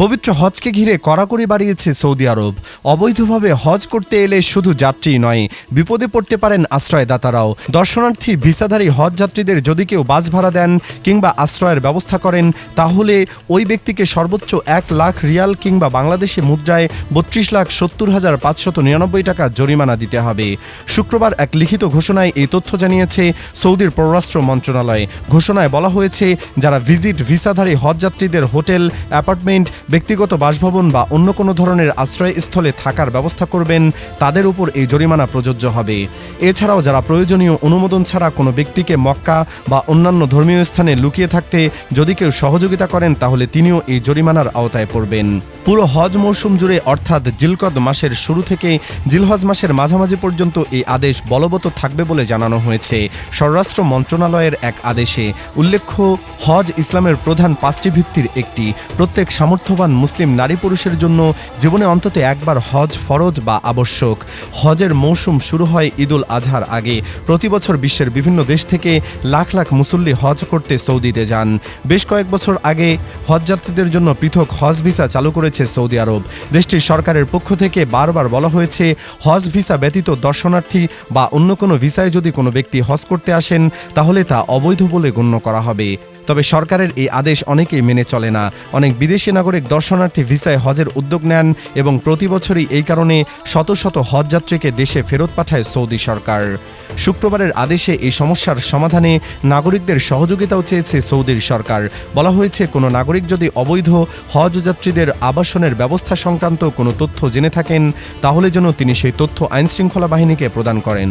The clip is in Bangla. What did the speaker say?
পবিত্র হজকে ঘিরে কড়াকড়ি বাড়িয়েছে সৌদি আরব। অবৈধভাবে হজ করতে এলে শুধু যাত্রীই নয়, বিপদে পড়তে পারেন আশ্রয়দাতারাও। দর্শনার্থী ভিসাধারী হজ যাত্রীদের যদি কেউ বাস ভাড়া দেন কিংবা আশ্রয়ের ব্যবস্থা করেন, তাহলে ওই ব্যক্তিকে সর্বোচ্চ 1 লাখ রিয়াল কিংবা বাংলাদেশি মুদ্রায় 32,70,599 টাকা জরিমানা দিতে হবে। শুক্রবার এক লিখিত ঘোষণায় এই তথ্য জানিয়েছে সৌদির পররাষ্ট্র মন্ত্রণালয়। ঘোষণায় বলা হয়েছে, যারা ভিসাধারী হজ যাত্রীদের হোটেল, অ্যাপার্টমেন্ট, ব্যক্তিগত বাসভবন বা অন্য কোনো ধরনের আশ্রয়স্থলে থাকার ব্যবস্থা করবেন, তাদের উপর এই জরিমানা প্রযোজ্য হবে। এছাড়াও যারা প্রয়োজনীয় অনুমোদন ছাড়া কোনো ব্যক্তিকে মক্কা বা অন্যান্য ধর্মীয় স্থানে লুকিয়ে থাকতে যদি কেউ সহযোগিতা করেন, তাহলে তিনিও এই জরিমানার আওতায় পড়বেন। পুরো হজ মৌসুম জুড়ে অর্থাৎ জিলকদ মাসের শুরু থেকে জিলহজ মাসের মাঝামাঝি পর্যন্ত এই আদেশ বলবৎ থাকবে বলে জানানো হয়েছে স্বরাষ্ট্র মন্ত্রণালয়ের এক আদেশে। উল্লেখ্য, হজ ইসলামের প্রধান 5টি ভিত্তির একটি। প্রত্যেক সামর্থ্যবান মুসলিম নারী পুরুষের জন্য জীবনে অন্তত একবার হজ ফরজ বা আবশ্যক। হজের মৌসুম শুরু হয় ঈদুল আজহার আগে। প্রতি বছর বিশ্বের বিভিন্ন দেশ থেকে লাখ লাখ মুসল্লি হজ করতে সৌদিতে যান। বেশ কয়েক বছর আগে হজযাত্রীদের জন্য পৃথক হজ ভিসা চালু করেছে সৌদি আরব। দেশটির সরকারের পক্ষ থেকে বারবার বলা হয়েছে, হজ ভিসা ব্যতীত দর্শনার্থী বা অন্য কোনো ভিসায় যদি কোনো ব্যক্তি হজ করতে আসেন, তাহলে তা অবৈধ বলে গণ্য করা হবে। তবে সরকারের এই আদেশ অনেকেই মেনে চলে না। অনেক বিদেশি নাগরিক দর্শনার্থী ভিসায় হজের উদ্যোগ নেন এবং প্রতি বছরই এই কারণে শত শত হজযাত্রীকে দেশে ফেরত পাঠায় সৌদি সরকার। শুক্রবারের আদেশে এই সমস্যার সমাধানে নাগরিকদের সহযোগিতাও চেয়েছে সৌদির সরকার। বলা হয়েছে, কোনো নাগরিক যদি অবৈধ হজযাত্রীদের আবাসনের ব্যবস্থা সংক্রান্ত কোনো তথ্য জেনে থাকেন, তাহলে যেন তিনি সেই তথ্য আইনশৃঙ্খলা বাহিনীকে প্রদান করেন।